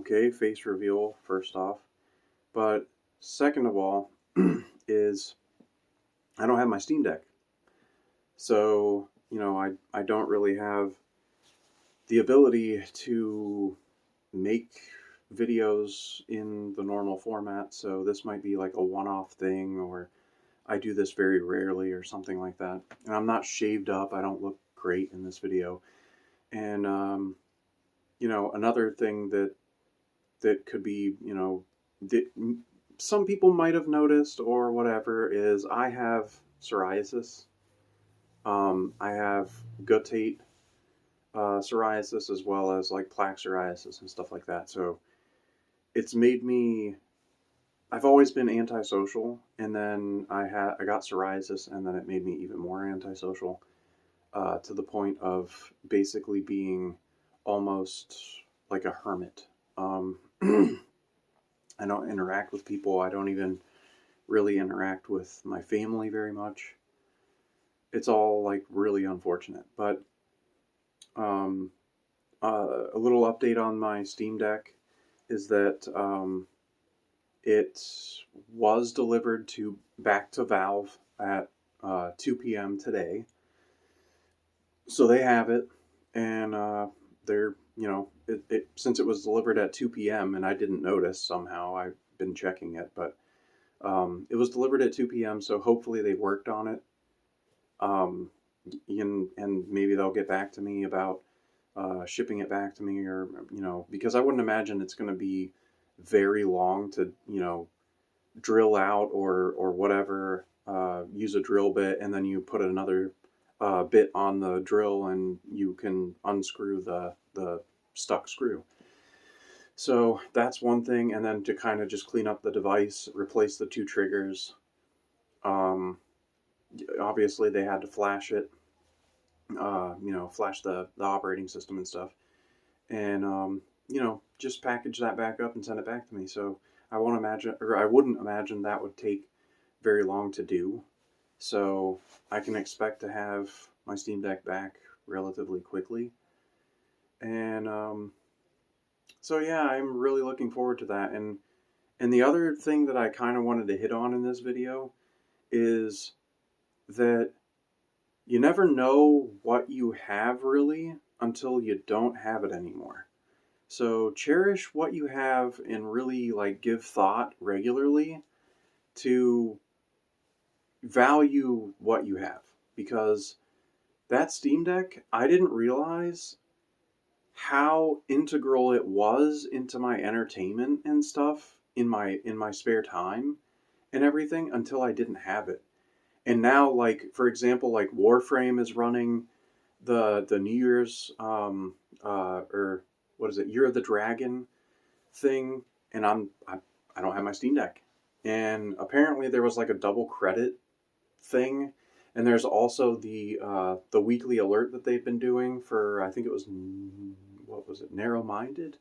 okay, face reveal, first off. But second of all, is I don't have my Steam Deck. So, I don't really have the ability to make videos in the normal format. So this might be like a one-off thing, or I do this very rarely or something like that. And I'm not shaved up. I don't look great in this video. And, another thing that could be, that some people might have noticed or whatever is I have psoriasis. I have guttate psoriasis as well as like plaque psoriasis and stuff like that. So it's made me. I've always been antisocial, and then I got psoriasis, and then it made me even more antisocial to the point of basically being almost like a hermit. I don't interact with people. I don't even really interact with my family very much. It's all like really unfortunate. But a little update on my Steam Deck is that it was delivered back to Valve at 2 p.m. today. So they have it, and they're, since it was delivered at 2 p.m. and I didn't notice somehow, I've been checking it, but it was delivered at 2 p.m., so hopefully they worked on it. And maybe they'll get back to me about shipping it back to me, or, because I wouldn't imagine it's going to be very long to, drill out or whatever, use a drill bit, and then you put another bit on the drill and you can unscrew the stuck screw. So that's one thing, and then to kind of just clean up the device, replace the two triggers. Obviously they had to flash it, flash the operating system and stuff, and just package that back up and send it back to me. So I wouldn't imagine that would take very long to do. So I can expect to have my Steam Deck back relatively quickly. And so yeah, I'm really looking forward to that. And the other thing that I kind of wanted to hit on in this video is that you never know what you have really until you don't have it anymore. So cherish what you have and really like give thought regularly to value what you have, because that Steam Deck, I didn't realize how integral it was into my entertainment and stuff in my spare time and everything until I didn't have it. And now, like, for example, like Warframe is running the New Year's or what is it, Year of the Dragon thing, and I don't have my Steam Deck. And apparently there was like a double credit thing, and there's also the weekly alert that they've been doing for, I think it was, what was it, Narrow Minded,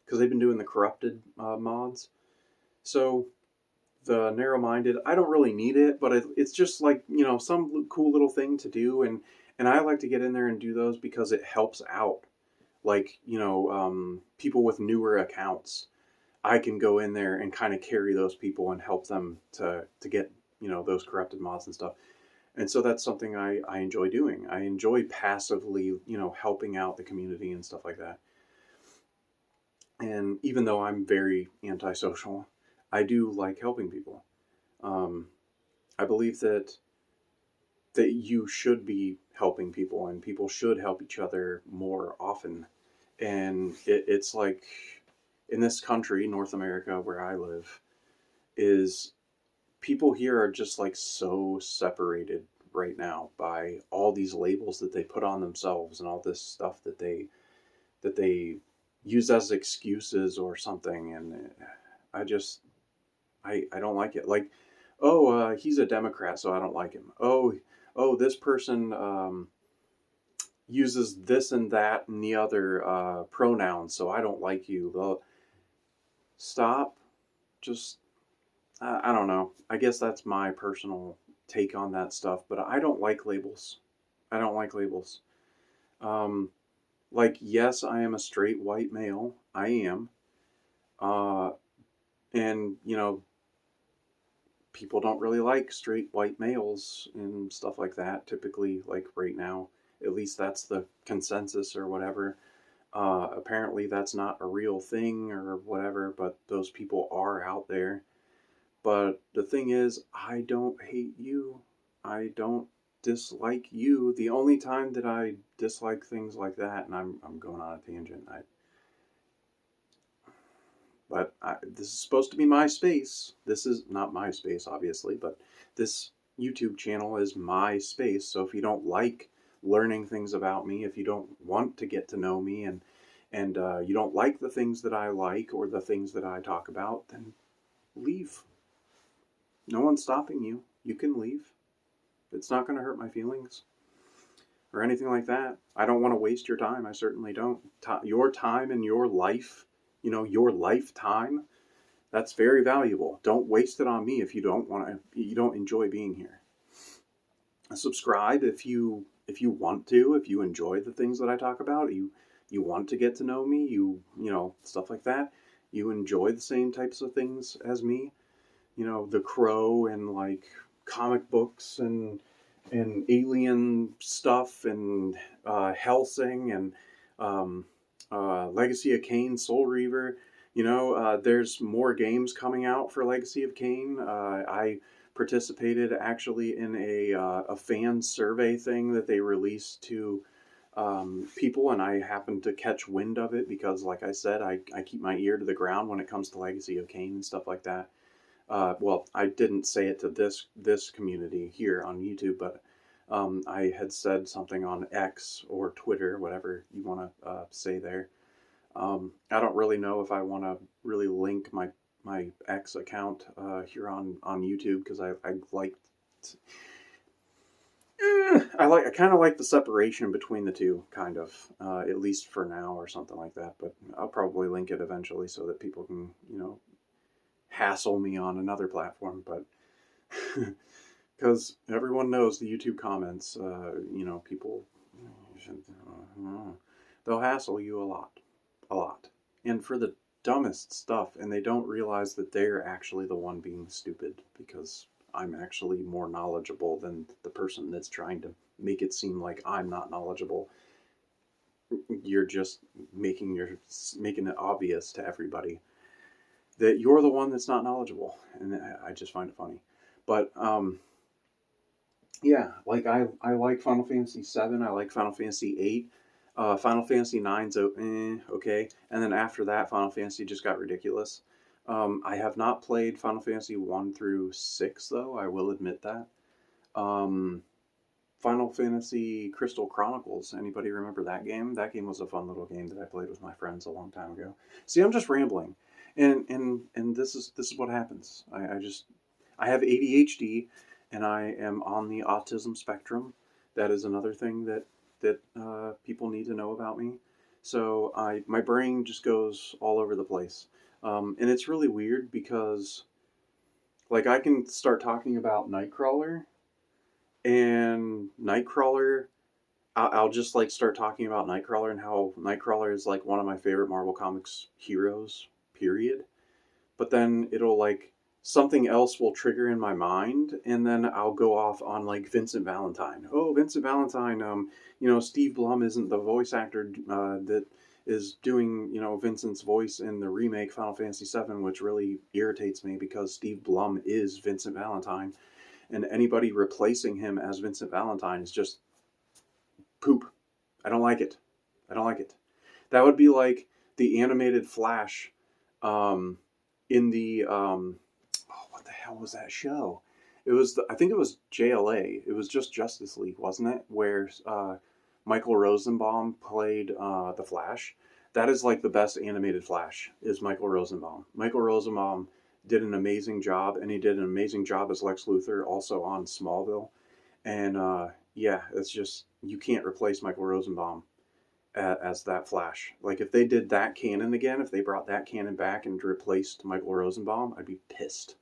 because they've been doing the corrupted mods. So the Narrow Minded, I don't really need it, but it's just like, some cool little thing to do, and I like to get in there and do those because it helps out, like, people with newer accounts. I can go in there and kind of carry those people and help them to get, those corrupted mods and stuff. And so that's something I enjoy doing. I enjoy passively, helping out the community and stuff like that. And even though I'm very antisocial, I do like helping people. I believe that you should be helping people, and people should help each other more often. And it's like, in this country, North America, where I live, is people here are just like so separated right now by all these labels that they put on themselves and all this stuff that they use as excuses or something. And I don't like it. Like, oh, he's a Democrat, so I don't like him. Oh, this person uses this and that and the other pronouns, so I don't like you. Well, stop. Just, I don't know. I guess that's my personal take on that stuff, but I don't like labels. I don't like labels. Like, yes, I am a straight white male. I am. Uh, and, you know, people don't really like straight white males and stuff like that, typically, like right now. At least that's the consensus or whatever. Apparently, that's not a real thing or whatever, but those people are out there. But the thing is, I don't hate you. I don't dislike you. The only time that I dislike things like that, and I'm going on a tangent, this is supposed to be my space. This is not my space, obviously, but this YouTube channel is my space. So if you don't like learning things about me, if you don't want to get to know me, and you don't like the things that I like or the things that I talk about, then leave. No one's stopping you. You can leave. It's not going to hurt my feelings or anything like that. I don't want to waste your time. I certainly don't. Your time and your life, your lifetime, that's very valuable. Don't waste it on me if you don't want to. You don't enjoy being here. Subscribe if you want to. If you enjoy the things that I talk about, you want to get to know me. Stuff like that. You enjoy the same types of things as me. The Crow and like comic books and alien stuff and Helsing and Legacy of Kain, Soul Reaver. There's more games coming out for Legacy of Kain. I participated actually in a fan survey thing that they released to people, and I happened to catch wind of it because, like I said, I keep my ear to the ground when it comes to Legacy of Kain and stuff like that. Well, I didn't say it to this community here on YouTube, but I had said something on X or Twitter, whatever you want to say there. I don't really know if I want to really link my X account here on YouTube because I kind of like the separation between the two, kind of, at least for now or something like that. But I'll probably link it eventually so that people can hassle me on another platform. But because everyone knows the YouTube comments, people, they'll hassle you a lot, and for the dumbest stuff, and they don't realize that they're actually the one being stupid because I'm actually more knowledgeable than the person that's trying to make it seem like I'm not knowledgeable. You're just making it obvious to everybody that you're the one that's not knowledgeable, and I just find it funny. But yeah, like I like Final Fantasy VII. I like Final Fantasy VIII. Final Fantasy IX's okay, and then after that, Final Fantasy just got ridiculous. I have not played Final Fantasy 1 through 6 though. I will admit that. Um, Final Fantasy Crystal Chronicles. Anybody remember that game? That game was a fun little game that I played with my friends a long time ago. See, I'm just rambling, and this is what happens. I have ADHD, and I am on the autism spectrum. That is another thing that people need to know about me. So my brain just goes all over the place, and it's really weird because like I can start talking about Nightcrawler, and Nightcrawler. I'll just like start talking about Nightcrawler and how Nightcrawler is like one of my favorite Marvel Comics heroes. Period. But then it'll like something else will trigger in my mind, and then I'll go off on like Vincent Valentine. Oh, Vincent Valentine. Steve Blum isn't the voice actor that is doing Vincent's voice in the remake Final Fantasy VII, which really irritates me because Steve Blum is Vincent Valentine, and anybody replacing him as Vincent Valentine is just poop. I don't like it. I don't like it. That would be like the animated Flash um, in the what the hell was that show? I think it was JLA. It was just Justice League, wasn't it? Where Michael Rosenbaum played the Flash. That is like the best animated Flash is Michael Rosenbaum. Michael Rosenbaum did an amazing job, and he did an amazing job as Lex Luthor also on Smallville. And yeah, it's just you can't replace Michael Rosenbaum as that Flash. Like if they did that canon again, if they brought that canon back and replaced Michael Rosenbaum, I'd be pissed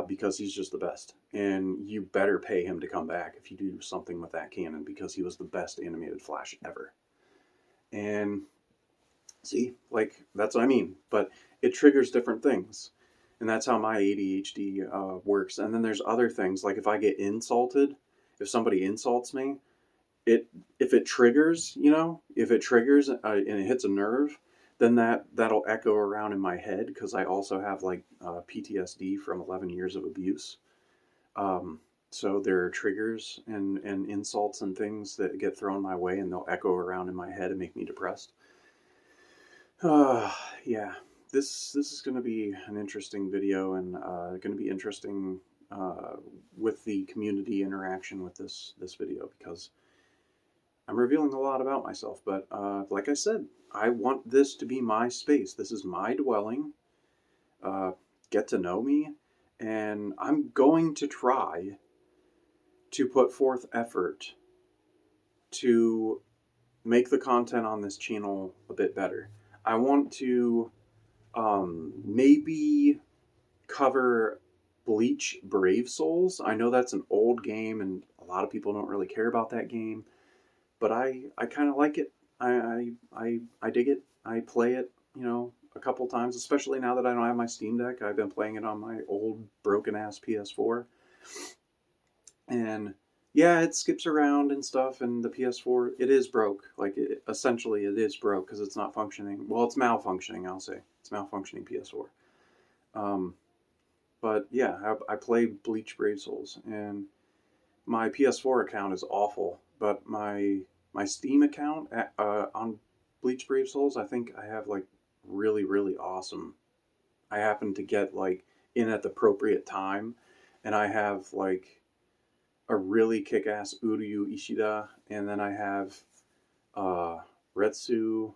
because he's just the best. And you better pay him to come back if you do something with that canon because he was the best animated Flash ever. And See, like, that's what I mean. But it triggers different things. And that's how my ADHD works. And then there's other things, like if I get insulted, if somebody insults me, it if it triggers, if it triggers and it hits a nerve, then that'll echo around in my head because I also have like PTSD from 11 years of abuse. Um, so there are triggers and insults and things that get thrown my way, and they'll echo around in my head and make me depressed. Uh, yeah, this is going to be an interesting video, and going to be interesting uh, with the community interaction with this video, because I'm revealing a lot about myself. But like I said, I want this to be my space. This is my dwelling. Uh, get to know me, and I'm going to try to put forth effort to make the content on this channel a bit better. I want to maybe cover Bleach Brave Souls. I know that's an old game and a lot of people don't really care about that game, but I kind of like it. I dig it. I play it, a couple times, especially now that I don't have my Steam Deck. I've been playing it on my old broken ass PS4. And yeah, it skips around and stuff, and the PS4, it is broke. Like, essentially, it is broke because it's not functioning. Well, it's malfunctioning, I'll say. It's malfunctioning PS4. Um, but yeah, I play Bleach Brave Souls, and my PS4 account is awful, but my Steam account on Bleach Brave Souls, I think I have, like, really, really awesome. I happen to get, like, in at the appropriate time, and I have, like, a really kick-ass Uryu Ishida, and then I have Retsu,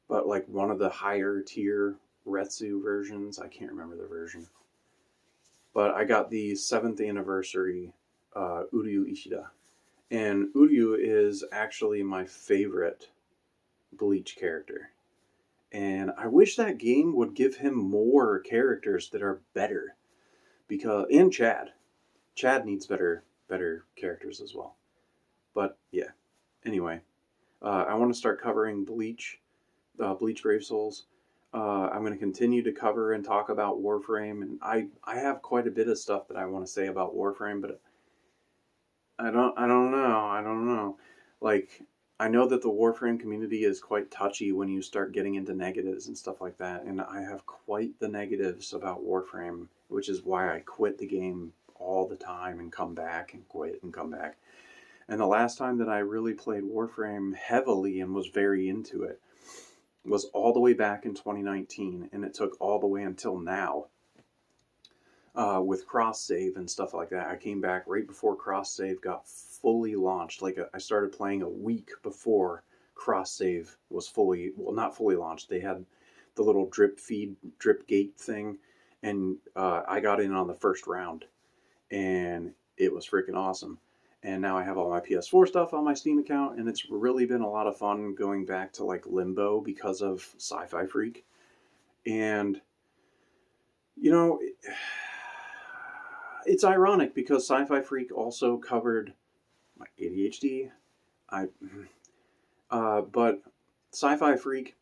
but like one of the higher tier Retsu versions. I can't remember the version, but I got the 7th anniversary Uryu Ishida, and Uryu is actually my favorite Bleach character. And I wish that game would give him more characters that are better, and Chad needs better characters as well. But yeah, anyway, I want to start covering Bleach Brave Souls. I'm going to continue to cover and talk about Warframe, and I have quite a bit of stuff that I want to say about Warframe, but I don't know. Like, I know that the Warframe community is quite touchy when you start getting into negatives and stuff like that, and I have quite the negatives about Warframe, which is why I quit the game all the time and come back and quit and come back. And the last time that I really played Warframe heavily and was very into it was all the way back in 2019, and it took all the way until now with cross save and stuff like that. I came back right before cross save got fully launched. Like, I started playing a week before cross save was not fully launched. They had the little drip gate thing, and I got in on the first round, and it was freaking awesome. And now I have all my PS4 stuff on my Steam account, and it's really been a lot of fun going back to like Limbo because of Sci-Fi Freak. And you know, it's ironic because Sci-Fi Freak also covered my ADHD. But Sci-Fi Freak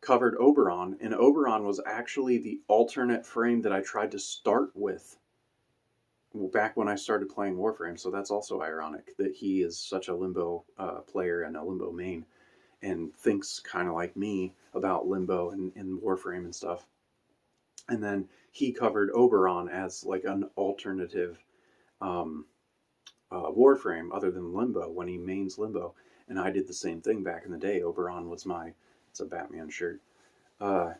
covered Oberon, and Oberon was actually the alternate frame that I tried to start with back when I started playing Warframe. So that's also ironic that he is such a Limbo player and a Limbo main, and thinks kind of like me about Limbo and Warframe and stuff. And then he covered Oberon as like an alternative um, Warframe other than Limbo when he mains Limbo. And I did the same thing back in the day. It's a Batman shirt. Uh,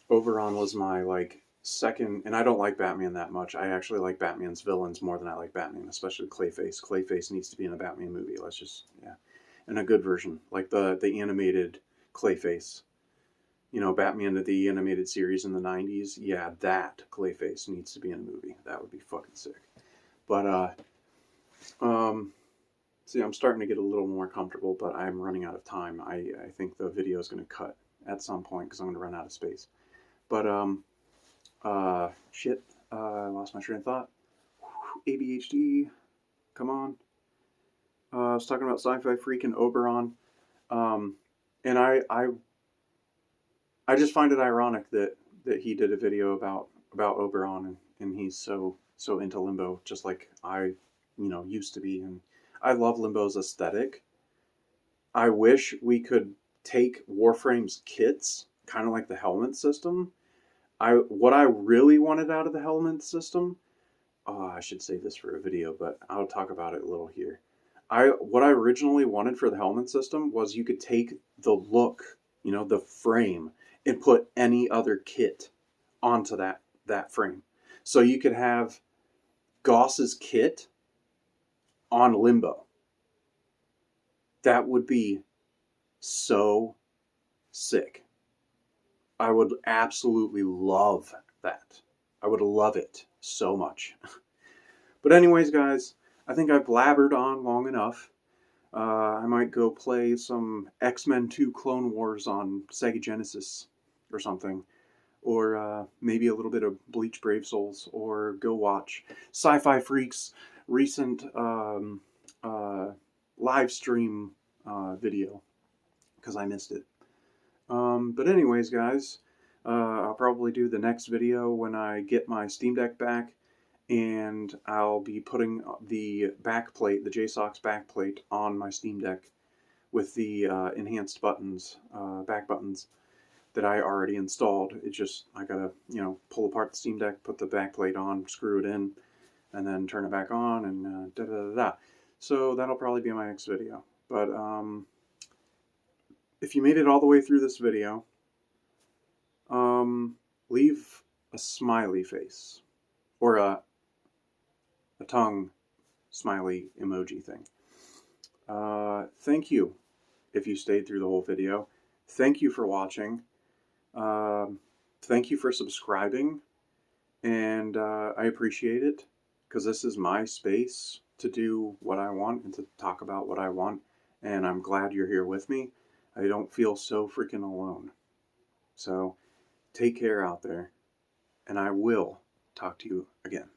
Oberon was my like second, and I don't like Batman that much. I actually like Batman's villains more than I like Batman, especially Clayface. Clayface needs to be in a Batman movie. Yeah, and a good version, like the animated Clayface. Batman, the animated series in the 90s. Yeah, that Clayface needs to be in a movie. That would be fucking sick. But um, see, I'm starting to get a little more comfortable, but I'm running out of time. I think the video is going to cut at some point because I'm going to run out of space. But shit, I lost my train of thought. ADHD, come on. I was talking about Sci-Fi Freak and Oberon. Um, And I just find it ironic that he did a video about Oberon, and he's so into Limbo, just like I, used to be. And I love Limbo's aesthetic. I wish we could take Warframe's kits, kind of like the helmet system. What I really wanted out of the helmet system, oh, I should save this for a video, but I'll talk about it a little here. What I originally wanted for the helmet system was you could take the look, the frame, and put any other kit onto that frame. So you could have Goss's kit on Limbo. That would be so sick. I would absolutely love that. I would love it so much. But anyways, guys, I think I've blabbered on long enough. I might go play some X-Men 2 Clone Wars on Sega Genesis or something. Or maybe a little bit of Bleach Brave Souls. Or go watch Sci-Fi Freak's recent live stream video, because I missed it. But anyways, guys, I'll probably do the next video when I get my Steam Deck back, and I'll be putting the backplate, the JSOX backplate, on my Steam Deck with the enhanced buttons, back buttons that I already installed. It's just, I gotta, pull apart the Steam Deck, put the backplate on, screw it in, and then turn it back on, and da-da-da-da. So that'll probably be my next video. But if you made it all the way through this video, leave a smiley face, or a tongue smiley emoji thing. Thank you if you stayed through the whole video. Thank you for watching. Thank you for subscribing, and I appreciate it, because this is my space to do what I want and to talk about what I want, and I'm glad you're here with me. I don't feel so freaking alone. So take care out there, and I will talk to you again.